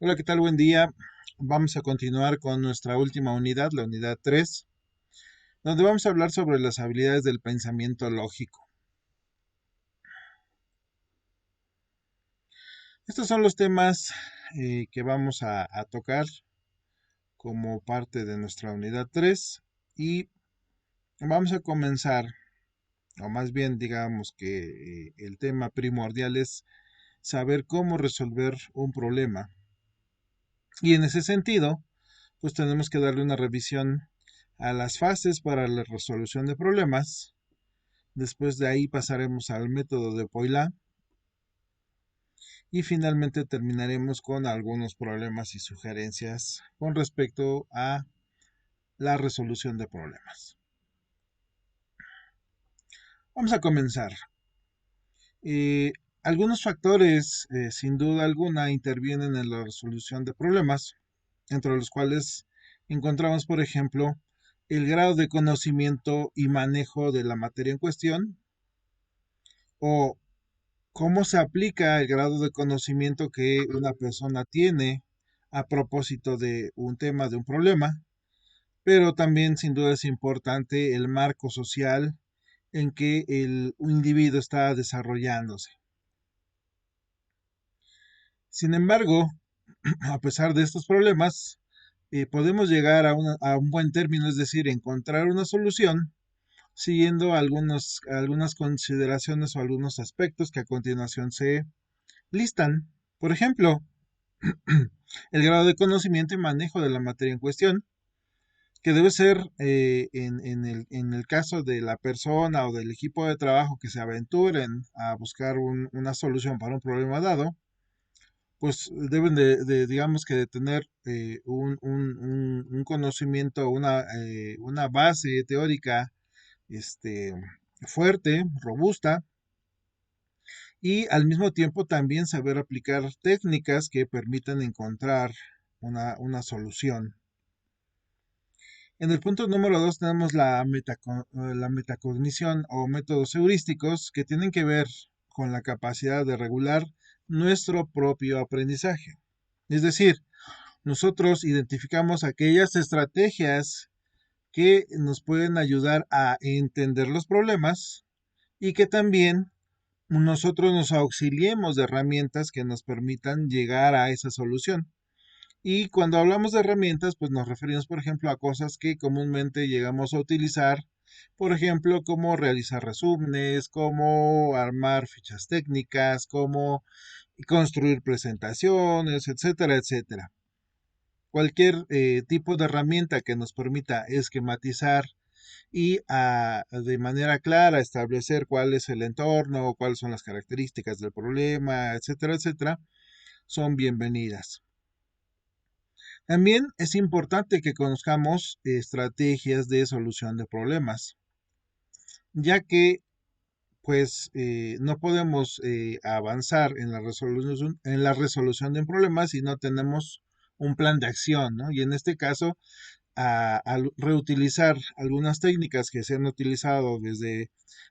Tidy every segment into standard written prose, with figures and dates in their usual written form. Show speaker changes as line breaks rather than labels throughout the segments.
Hola, ¿qué tal? Buen día. Vamos a continuar con nuestra última unidad, la unidad 3, donde vamos a hablar sobre las habilidades del pensamiento lógico. Estos son los temas que vamos a tocar como parte de nuestra unidad 3 y vamos a comenzar, o más bien digamos que el tema primordial es saber cómo resolver un problema. Y en ese sentido, pues tenemos que darle una revisión a las fases para la resolución de problemas. Después de ahí pasaremos al método de Poilâ y finalmente terminaremos con algunos problemas y sugerencias con respecto a la resolución de problemas. Vamos a comenzar. Eh, Algunos factores, sin duda alguna, intervienen en la resolución de problemas, entre los cuales encontramos, por ejemplo, el grado de conocimiento y manejo de la materia en cuestión, o cómo se aplica el grado de conocimiento que una persona tiene a propósito de un tema, de un problema, pero también sin duda es importante el marco social en que el individuo está desarrollándose. Sin embargo, a pesar de estos problemas, podemos llegar a un buen término, es decir, encontrar una solución siguiendo algunas consideraciones o algunos aspectos que a continuación se listan. Por ejemplo, el grado de conocimiento y manejo de la materia en cuestión, que debe ser en el caso de la persona o del equipo de trabajo que se aventuren a buscar una solución para un problema dado, pues deben digamos que de tener un conocimiento, una base teórica este, fuerte, robusta, y al mismo tiempo también saber aplicar técnicas que permitan encontrar una solución. En el punto número 2 tenemos la metacognición o métodos heurísticos que tienen que ver con la capacidad de regular nuestro propio aprendizaje. Es decir, nosotros identificamos aquellas estrategias que nos pueden ayudar a entender los problemas y que también nosotros nos auxiliemos de herramientas que nos permitan llegar a esa solución. Y cuando hablamos de herramientas, pues nos referimos, por ejemplo, a cosas que comúnmente llegamos a utilizar, por ejemplo, cómo realizar resúmenes, cómo armar fichas técnicas, cómo construir presentaciones, etcétera, etcétera. Cualquier tipo de herramienta que nos permita esquematizar y de manera clara establecer cuál es el entorno, cuáles son las características del problema, etcétera, etcétera, son bienvenidas. También es importante que conozcamos estrategias de solución de problemas, ya que pues no podemos avanzar en la resolución de un problema si no tenemos un plan de acción, ¿no? Y en este caso, al reutilizar algunas técnicas que se han utilizado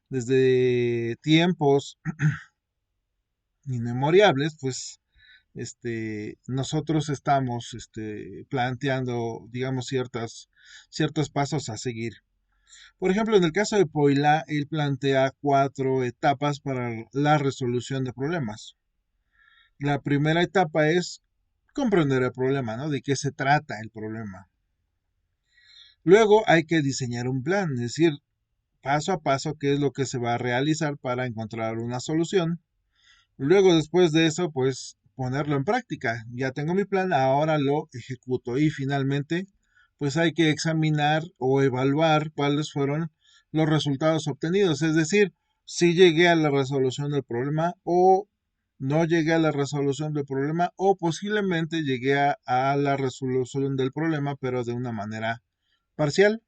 desde tiempos inmemorables, pues nosotros estamos planteando, digamos, ciertos pasos a seguir. Por ejemplo, en el caso de Poilâ, él plantea 4 etapas para la resolución de problemas. La primera etapa es comprender el problema, ¿no? De qué se trata el problema. Luego hay que diseñar un plan, es decir, paso a paso qué es lo que se va a realizar para encontrar una solución. Luego, después de eso, pues ponerlo en práctica. Ya tengo mi plan, ahora lo ejecuto. Y finalmente, pues hay que examinar o evaluar cuáles fueron los resultados obtenidos. Es decir, si llegué a la resolución del problema o no llegué a la resolución del problema o posiblemente llegué a la resolución del problema, pero de una manera parcial.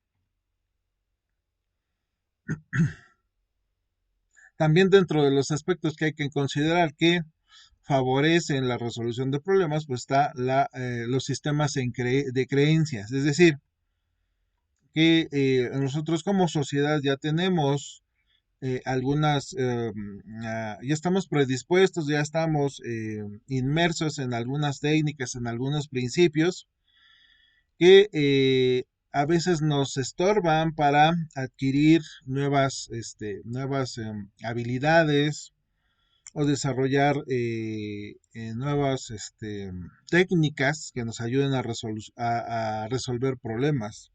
También dentro de los aspectos que hay que considerar que favorecen la resolución de problemas, pues está los sistemas de creencias. Es decir, que nosotros como sociedad ya tenemos ya estamos predispuestos, ya estamos inmersos en algunas técnicas, en algunos principios que a veces nos estorban para adquirir nuevas habilidades o desarrollar nuevas técnicas que nos ayuden a resolver problemas.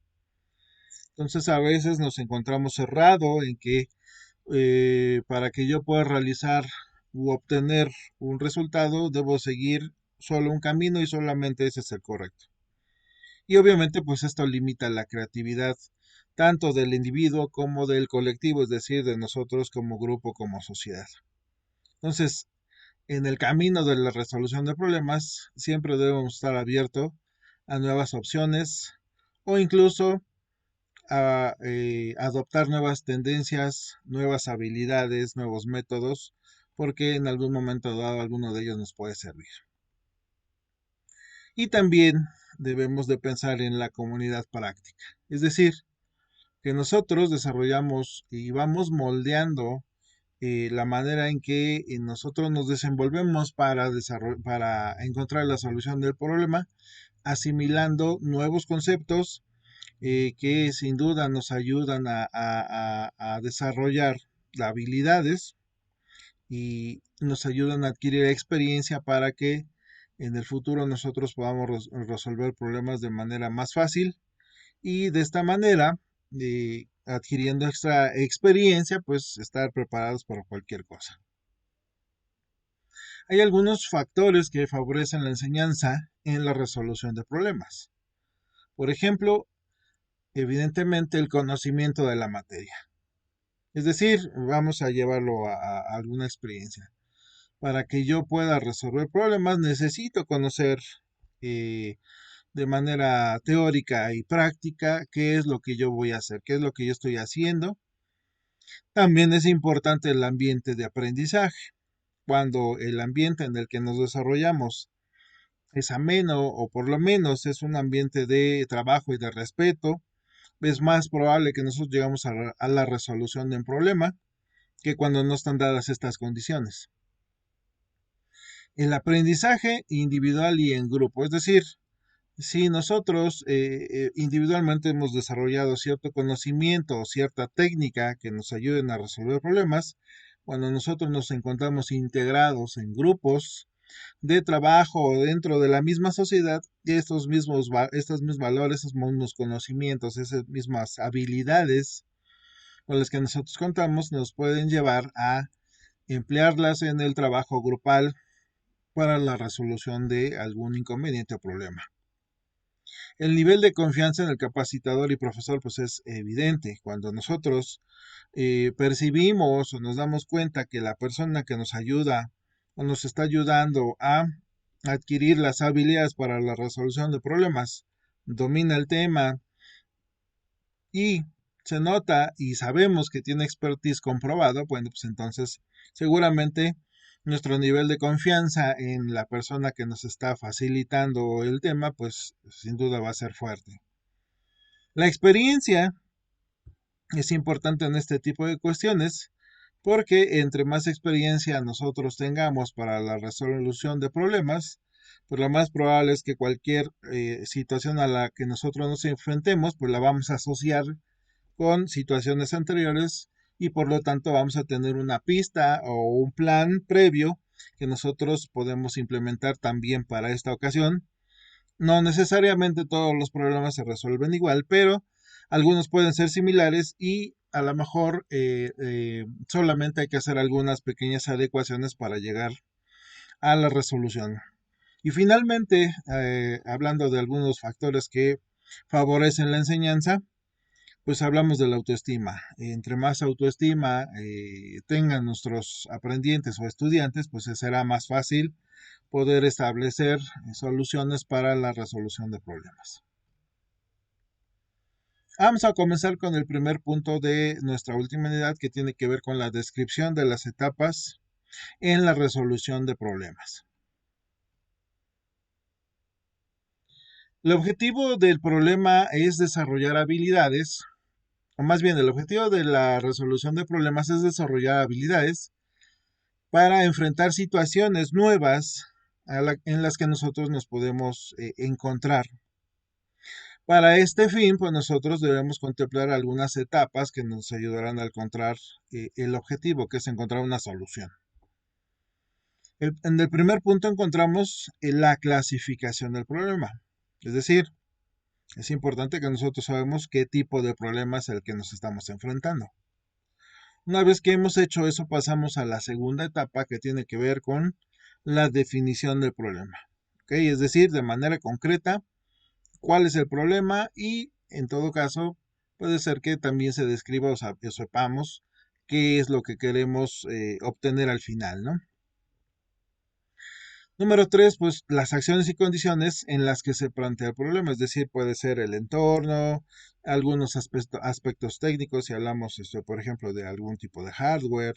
Entonces a veces nos encontramos cerrado en que para que yo pueda realizar u obtener un resultado, debo seguir solo un camino y solamente ese es el correcto. Y obviamente pues esto limita la creatividad tanto del individuo como del colectivo, es decir, de nosotros como grupo, como sociedad. Entonces, en el camino de la resolución de problemas, siempre debemos estar abiertos a nuevas opciones o incluso a adoptar nuevas tendencias, nuevas habilidades, nuevos métodos, porque en algún momento dado alguno de ellos nos puede servir. Y también debemos de pensar en la comunidad práctica, es decir, que nosotros desarrollamos y vamos moldeando la manera en que nosotros nos desenvolvemos para encontrar la solución del problema, asimilando nuevos conceptos que sin duda nos ayudan a desarrollar habilidades y nos ayudan a adquirir experiencia para que en el futuro nosotros podamos resolver problemas de manera más fácil y de esta manera, adquiriendo extra experiencia, pues estar preparados para cualquier cosa. Hay algunos factores que favorecen la enseñanza en la resolución de problemas. Por ejemplo, evidentemente el conocimiento de la materia. Es decir, vamos a llevarlo a alguna experiencia. Para que yo pueda resolver problemas necesito conocer eh, de manera teórica y práctica qué es lo que yo voy a hacer, qué es lo que yo estoy haciendo. También es importante el ambiente de aprendizaje. Cuando el ambiente en el que nos desarrollamos es ameno o por lo menos es un ambiente de trabajo y de respeto, es más probable que nosotros llegamos a la resolución de un problema que cuando no están dadas estas condiciones. El aprendizaje individual y en grupo, es decir, si nosotros individualmente hemos desarrollado cierto conocimiento o cierta técnica que nos ayuden a resolver problemas, cuando nosotros nos encontramos integrados en grupos de trabajo o dentro de la misma sociedad, estos mismos valores, estos mismos conocimientos, esas mismas habilidades con las que nosotros contamos nos pueden llevar a emplearlas en el trabajo grupal para la resolución de algún inconveniente o problema. El nivel de confianza en el capacitador y profesor pues es evidente. Cuando nosotros percibimos o nos damos cuenta que la persona que nos ayuda o nos está ayudando a adquirir las habilidades para la resolución de problemas, domina el tema y se nota y sabemos que tiene expertise comprobado, bueno, pues entonces seguramente nuestro nivel de confianza en la persona que nos está facilitando el tema, pues sin duda va a ser fuerte. La experiencia es importante en este tipo de cuestiones porque entre más experiencia nosotros tengamos para la resolución de problemas, pues lo más probable es que cualquier situación a la que nosotros nos enfrentemos, pues la vamos a asociar con situaciones anteriores y por lo tanto vamos a tener una pista o un plan previo que nosotros podemos implementar también para esta ocasión. No necesariamente todos los problemas se resuelven igual, pero algunos pueden ser similares y a lo mejor solamente hay que hacer algunas pequeñas adecuaciones para llegar a la resolución. Y finalmente, hablando de algunos factores que favorecen la enseñanza, pues hablamos de la autoestima. Entre más autoestima tengan nuestros aprendientes o estudiantes, pues será más fácil poder establecer soluciones para la resolución de problemas. Vamos a comenzar con el primer punto de nuestra última unidad que tiene que ver con la descripción de las etapas en la resolución de problemas. El objetivo del problema es desarrollar habilidades o más bien el objetivo de la resolución de problemas es desarrollar habilidades para enfrentar situaciones nuevas en las que nosotros nos podemos encontrar. Para este fin, pues nosotros debemos contemplar algunas etapas que nos ayudarán a encontrar el objetivo, que es encontrar una solución. En el primer punto encontramos la clasificación del problema. Es decir, es importante que nosotros sabemos qué tipo de problema es el que nos estamos enfrentando. Una vez que hemos hecho eso, pasamos a la segunda etapa que tiene que ver con la definición del problema. ¿Ok? Es decir, de manera concreta, cuál es el problema y, en todo caso, puede ser que también se describa o sepamos qué es lo que queremos obtener al final, ¿no? Número tres, pues las acciones y condiciones en las que se plantea el problema, es decir, puede ser el entorno, algunos aspectos técnicos, si hablamos, por ejemplo, de algún tipo de hardware,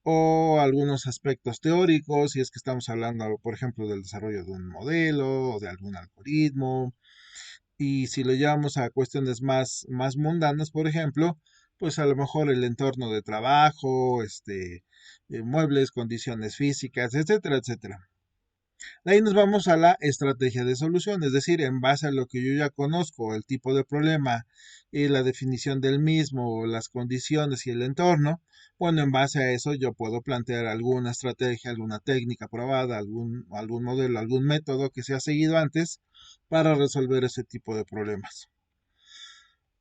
o algunos aspectos teóricos, si es que estamos hablando, por ejemplo, del desarrollo de un modelo o de algún algoritmo, y si lo llevamos a cuestiones más mundanas, por ejemplo, pues a lo mejor el entorno de trabajo, muebles, condiciones físicas, etcétera, etcétera. De ahí nos vamos a la estrategia de solución, es decir, en base a lo que yo ya conozco, el tipo de problema y la definición del mismo, las condiciones y el entorno, bueno, en base a eso yo puedo plantear alguna estrategia, alguna técnica probada, algún modelo, algún método que se ha seguido antes para resolver ese tipo de problemas.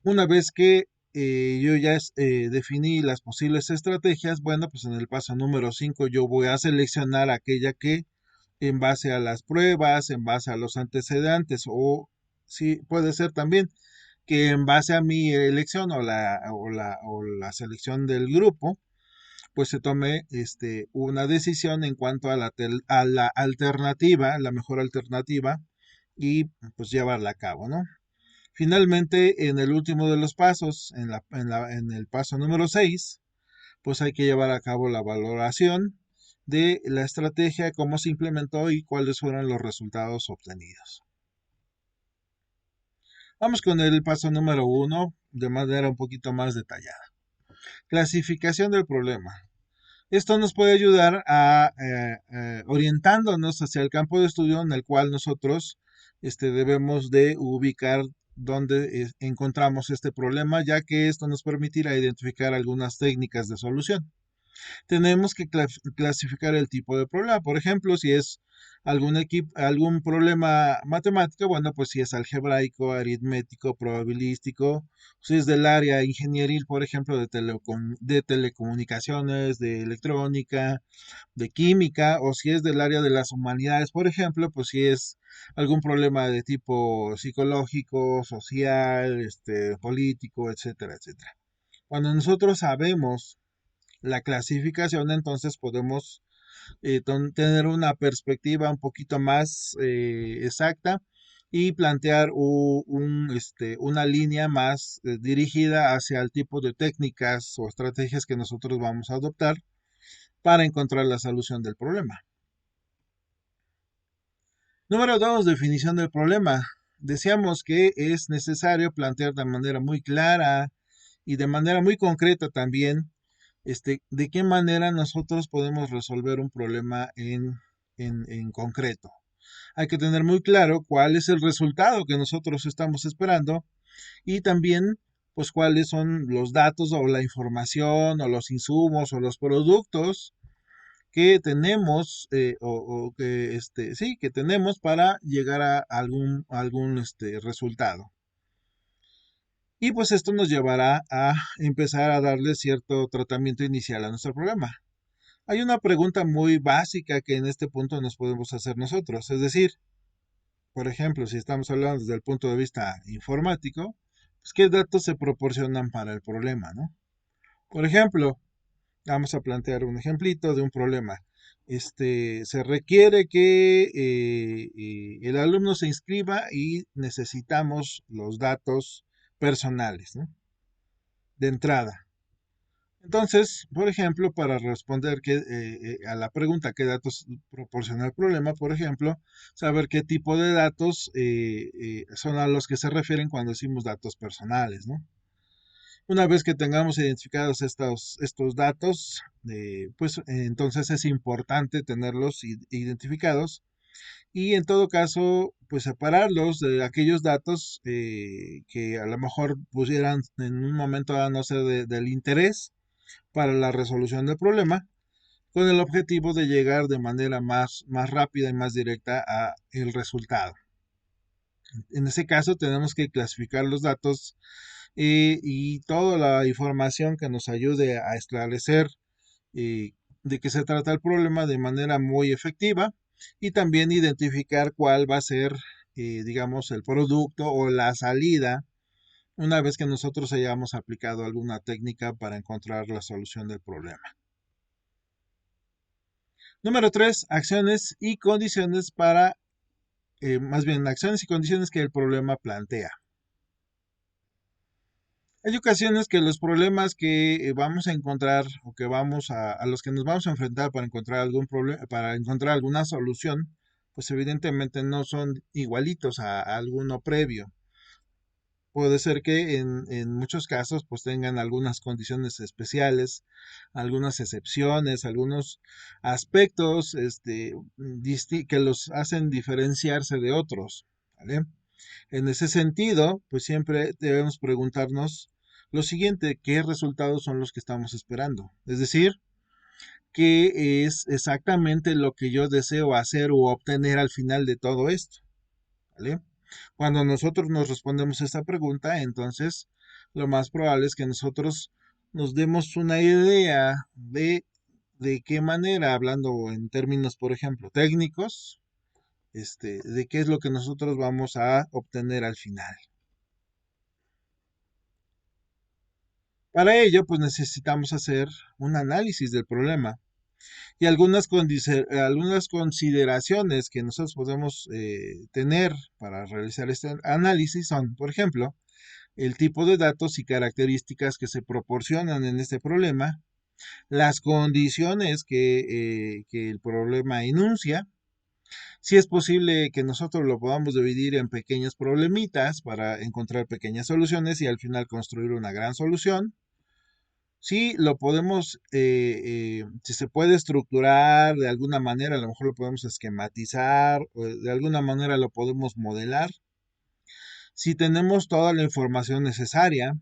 Una vez que yo ya definí las posibles estrategias, bueno, pues en el paso número 5 yo voy a seleccionar aquella que en base a las pruebas, en base a los antecedentes, o sí, puede ser también que en base a mi elección o la selección del grupo, pues se tome una decisión en cuanto a la alternativa, la mejor alternativa, y pues llevarla a cabo, ¿no? Finalmente, en el último de los pasos, en el paso número 6, pues hay que llevar a cabo la valoración de la estrategia, cómo se implementó y cuáles fueron los resultados obtenidos. Vamos con el paso número 1 de manera un poquito más detallada. Clasificación del problema. Esto nos puede ayudar a orientándonos hacia el campo de estudio en el cual nosotros debemos de ubicar dónde encontramos este problema, ya que esto nos permitirá identificar algunas técnicas de solución. Tenemos que clasificar el tipo de problema. Por ejemplo, si es algún problema matemático, bueno, pues si es algebraico, aritmético, probabilístico, si es del área ingenieril, por ejemplo, de telecomunicaciones, de electrónica, de química, o si es del área de las humanidades, por ejemplo, pues si es algún problema de tipo psicológico, social, político, etcétera, etcétera. Cuando nosotros sabemos la clasificación, entonces podemos tener una perspectiva un poquito más exacta y plantear una línea más dirigida hacia el tipo de técnicas o estrategias que nosotros vamos a adoptar para encontrar la solución del problema. Número 2, definición del problema. Decíamos que es necesario plantear de manera muy clara y de manera muy concreta también de qué manera nosotros podemos resolver un problema en concreto. Hay que tener muy claro cuál es el resultado que nosotros estamos esperando y también pues cuáles son los datos o la información o los insumos o los productos que tenemos o que sí que tenemos para llegar a algún resultado. Y pues esto nos llevará a empezar a darle cierto tratamiento inicial a nuestro problema. Hay una pregunta muy básica que en este punto nos podemos hacer nosotros, es decir, por ejemplo, si estamos hablando desde el punto de vista informático, pues qué datos se proporcionan para el problema, ¿no? Por ejemplo, vamos a plantear un ejemplito de un problema. Se requiere que el alumno se inscriba y necesitamos los datos personales, ¿no? De entrada. Entonces, por ejemplo, para responder a la pregunta qué datos proporciona el problema, por ejemplo, saber qué tipo de datos son a los que se refieren cuando decimos datos personales, ¿no? Una vez que tengamos identificados estos datos, pues entonces es importante tenerlos identificados y en todo caso, pues separarlos de aquellos datos que a lo mejor pusieran en un momento a no ser del interés para la resolución del problema, con el objetivo de llegar de manera más rápida y más directa a el resultado. En ese caso tenemos que clasificar los datos y toda la información que nos ayude a esclarecer de qué se trata el problema de manera muy efectiva y también identificar cuál va a ser, digamos, el producto o la salida una vez que nosotros hayamos aplicado alguna técnica para encontrar la solución del problema. Número 3, acciones y condiciones para, más bien, acciones y condiciones que el problema plantea. Hay ocasiones que los problemas que vamos a encontrar o que a los que nos vamos a enfrentar para encontrar algún problema, para encontrar alguna solución, pues evidentemente no son igualitos a alguno previo. Puede ser que en muchos casos pues tengan algunas condiciones especiales, algunas excepciones, algunos aspectos que los hacen diferenciarse de otros, ¿vale? En ese sentido, pues siempre debemos preguntarnos lo siguiente: ¿qué resultados son los que estamos esperando? Es decir, ¿qué es exactamente lo que yo deseo hacer o obtener al final de todo esto? ¿Vale? Cuando nosotros nos respondemos esta pregunta, entonces lo más probable es que nosotros nos demos una idea de qué manera, hablando en términos, por ejemplo, técnicos, de qué es lo que nosotros vamos a obtener al final. Para ello, pues necesitamos hacer un análisis del problema y algunas consideraciones que nosotros podemos tener para realizar este análisis son, por ejemplo, el tipo de datos y características que se proporcionan en este problema, las condiciones que el problema enuncia, si es posible que nosotros lo podamos dividir en pequeños problemitas para encontrar pequeñas soluciones y al final construir una gran solución. Sí, lo podemos, si se puede estructurar de alguna manera, a lo mejor lo podemos esquematizar, o de alguna manera lo podemos modelar. Si tenemos toda la información necesaria,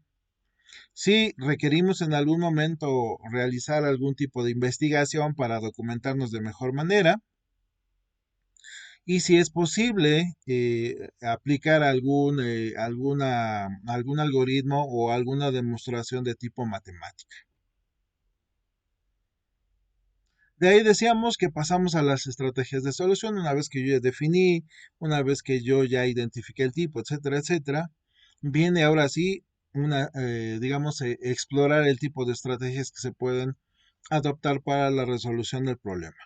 si requerimos en algún momento realizar algún tipo de investigación para documentarnos de mejor manera, y si es posible aplicar algún algoritmo o alguna demostración de tipo matemático. De ahí decíamos que pasamos a las estrategias de solución, una vez que yo ya definí, una vez que yo ya identifiqué el tipo, etcétera, etcétera. Viene ahora sí digamos, explorar el tipo de estrategias que se pueden adoptar para la resolución del problema.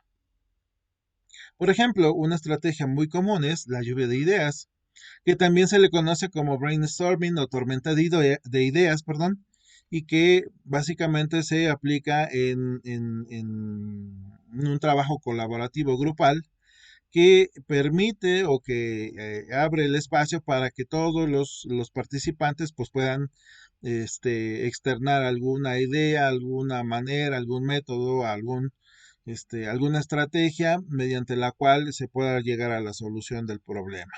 Por ejemplo, una estrategia muy común es la lluvia de ideas, que también se le conoce como brainstorming o tormenta de ideas, perdón, y que básicamente se aplica en un trabajo colaborativo grupal que permite o que abre el espacio para que todos los participantes pues puedan externar alguna idea, alguna manera, algún método, alguna estrategia mediante la cual se pueda llegar a la solución del problema.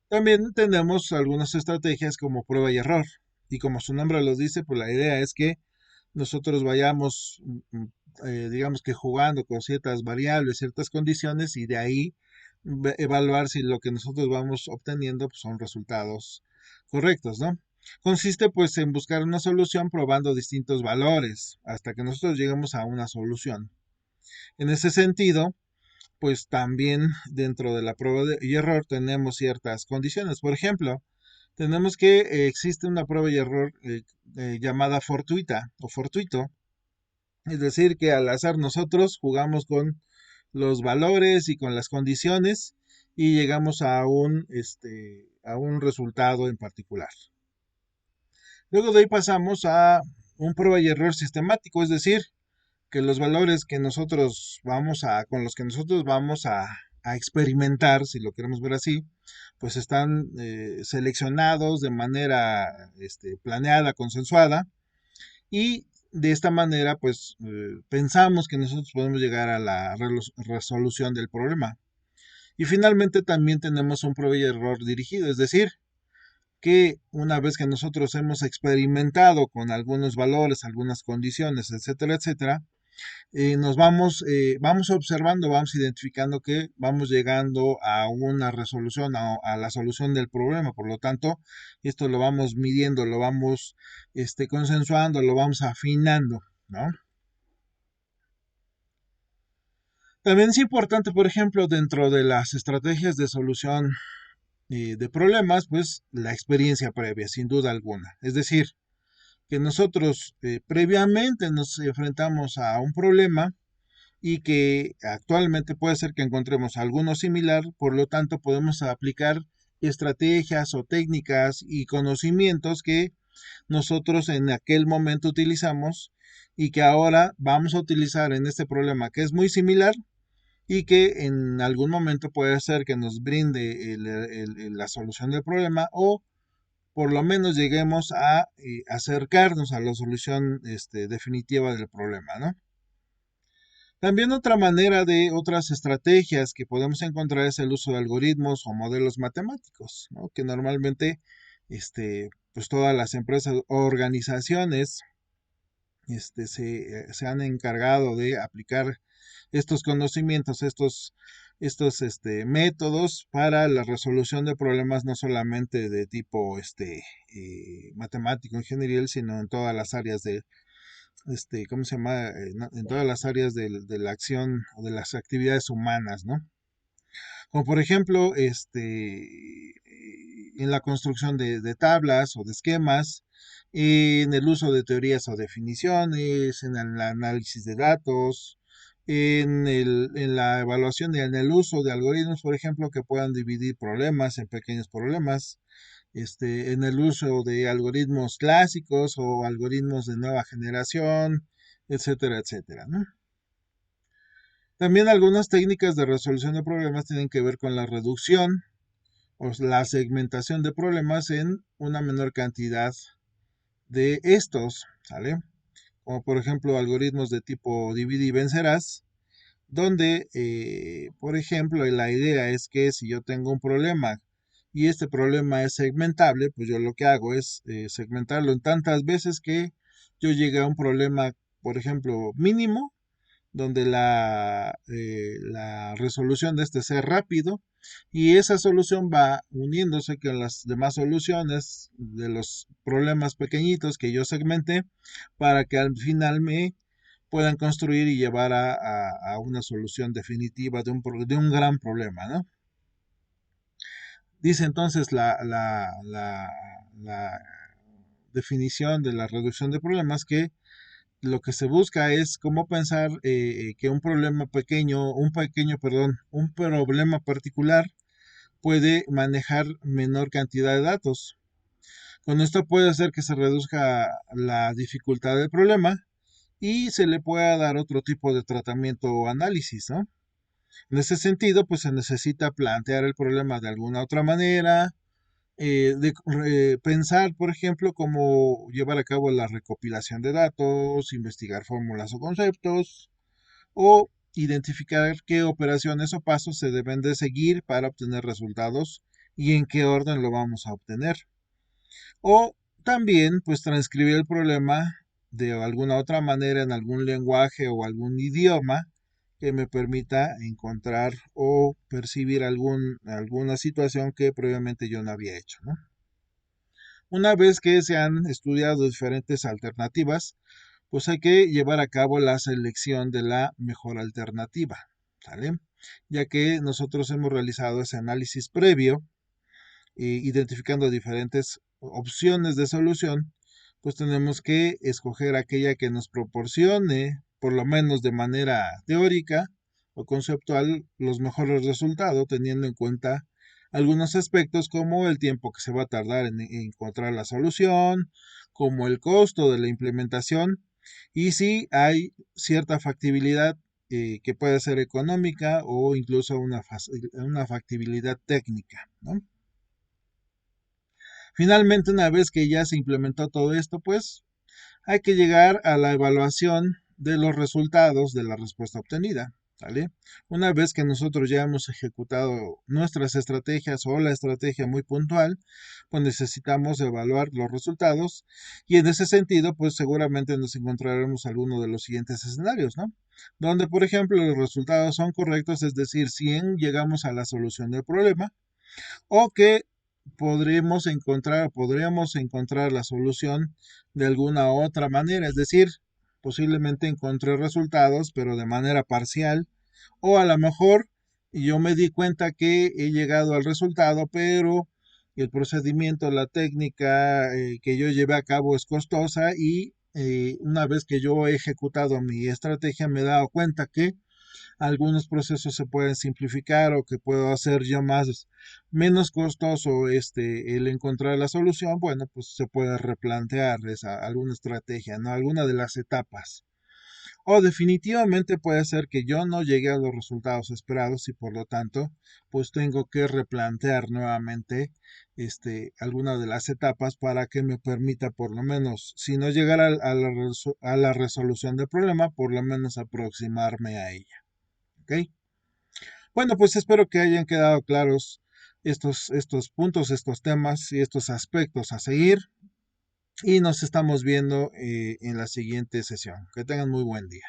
También tenemos algunas estrategias como prueba y error. Y como su nombre lo dice, pues la idea es que nosotros vayamos, digamos que jugando con ciertas variables, ciertas condiciones y de ahí evaluar si lo que nosotros vamos obteniendo pues, son resultados correctos, ¿no? Consiste pues en buscar una solución probando distintos valores hasta que nosotros lleguemos a una solución. En ese sentido, pues también dentro de la y error tenemos ciertas condiciones. Por ejemplo, tenemos que existe una prueba y error llamada fortuita o fortuito. Es decir, que al azar nosotros jugamos con los valores y con las condiciones y llegamos a un resultado en particular. Luego de ahí pasamos a un prueba y error sistemático, es decir, que los valores que nosotros con los que nosotros vamos a experimentar, si lo queremos ver así, pues están seleccionados de manera planeada, consensuada, y de esta manera, pues pensamos que nosotros podemos llegar a la resolución del problema. Y finalmente también tenemos un prueba y error dirigido, es decir, que una vez que nosotros hemos experimentado con algunos valores, algunas condiciones, etcétera, etcétera, vamos observando, vamos identificando que vamos llegando a una resolución, a la solución del problema. Por lo tanto, esto lo vamos midiendo, lo vamos consensuando, lo vamos afinando, ¿no? También es importante, por ejemplo, dentro de las estrategias de solución de problemas, pues la experiencia previa, sin duda alguna. Es decir, que nosotros previamente nos enfrentamos a un problema y que actualmente puede ser que encontremos alguno similar, por lo tanto podemos aplicar estrategias o técnicas y conocimientos que nosotros en aquel momento utilizamos y que ahora vamos a utilizar en este problema que es muy similar y que en algún momento puede ser que nos brinde la solución del problema, o por lo menos lleguemos a acercarnos a la solución definitiva del problema, ¿no? También otra manera de otras estrategias que podemos encontrar es el uso de algoritmos o modelos matemáticos, ¿no? Que normalmente, pues todas las empresas o organizaciones, se han encargado de aplicar estos conocimientos, estos métodos para la resolución de problemas no solamente de tipo, matemático, ingenieril, sino en todas las áreas de ¿cómo se llama? En todas las áreas de la acción o de las actividades humanas, ¿no? Como por ejemplo, en la construcción de tablas o de esquemas, en el uso de teorías o definiciones, en el análisis de datos, en la evaluación y en el uso de algoritmos, por ejemplo, que puedan dividir problemas en pequeños problemas, en el uso de algoritmos clásicos o algoritmos de nueva generación, etcétera, etcétera, ¿no? También algunas técnicas de resolución de problemas tienen que ver con la reducción o la segmentación de problemas en una menor cantidad de estos, ¿sale? Como por ejemplo algoritmos de tipo divide y vencerás, donde, por ejemplo, la idea es que si yo tengo un problema y este problema es segmentable, pues yo lo que hago es segmentarlo en tantas veces que yo llegue a un problema, por ejemplo, mínimo, donde la resolución de este sea rápido, y esa solución va uniéndose con las demás soluciones de los problemas pequeñitos que yo segmenté para que al final me puedan construir y llevar a una solución definitiva de un gran problema, ¿no? Dice entonces la definición de la reducción de problemas que lo que se busca es cómo pensar que un problema pequeño, perdón, un problema particular puede manejar menor cantidad de datos. Con esto puede hacer que se reduzca la dificultad del problema y se le pueda dar otro tipo de tratamiento o análisis, ¿no? En ese sentido, pues se necesita plantear el problema de alguna otra manera, pensar, por ejemplo, cómo llevar a cabo la recopilación de datos, investigar fórmulas o conceptos, o identificar qué operaciones o pasos se deben de seguir para obtener resultados y en qué orden lo vamos a obtener. O también, pues, transcribir el problema de alguna otra manera en algún lenguaje o algún idioma que me permita encontrar o percibir alguna situación que previamente yo no había hecho, ¿no? Una vez que se han estudiado diferentes alternativas, pues hay que llevar a cabo la selección de la mejor alternativa, ¿sale? Ya que nosotros hemos realizado ese análisis previo, identificando diferentes opciones de solución, pues tenemos que escoger aquella que nos proporcione, por lo menos de manera teórica o conceptual, los mejores resultados, teniendo en cuenta algunos aspectos como el tiempo que se va a tardar en encontrar la solución, como el costo de la implementación y si hay cierta factibilidad que puede ser económica o incluso una factibilidad técnica, ¿no? Finalmente, una vez que ya se implementó todo esto, pues hay que llegar a la evaluación de los resultados de la respuesta obtenida. ¿Vale? Una vez que nosotros ya hemos ejecutado nuestras estrategias o la estrategia muy puntual, pues necesitamos evaluar los resultados y en ese sentido, pues seguramente nos encontraremos alguno de los siguientes escenarios, ¿no? Donde, por ejemplo, los resultados son correctos, es decir, si llegamos a la solución del problema, o que podríamos encontrar la solución de alguna otra manera, es decir, posiblemente encontré resultados, pero de manera parcial, o a lo mejor yo me di cuenta que he llegado al resultado, pero el procedimiento, la técnica que yo llevé a cabo es costosa y una vez que yo he ejecutado mi estrategia me he dado cuenta que algunos procesos se pueden simplificar o que puedo hacer yo menos costoso el encontrar la solución, bueno, pues se puede replantear alguna estrategia, ¿no? Alguna de las etapas. O definitivamente puede ser que yo no llegue a los resultados esperados y por lo tanto, pues tengo que replantear nuevamente alguna de las etapas para que me permita por lo menos, si no llegar a la resolución del problema, por lo menos aproximarme a ella. ¿Ok? Bueno, pues espero que hayan quedado claros estos puntos, estos temas y estos aspectos a seguir. Y nos estamos viendo en la siguiente sesión. Que tengan muy buen día.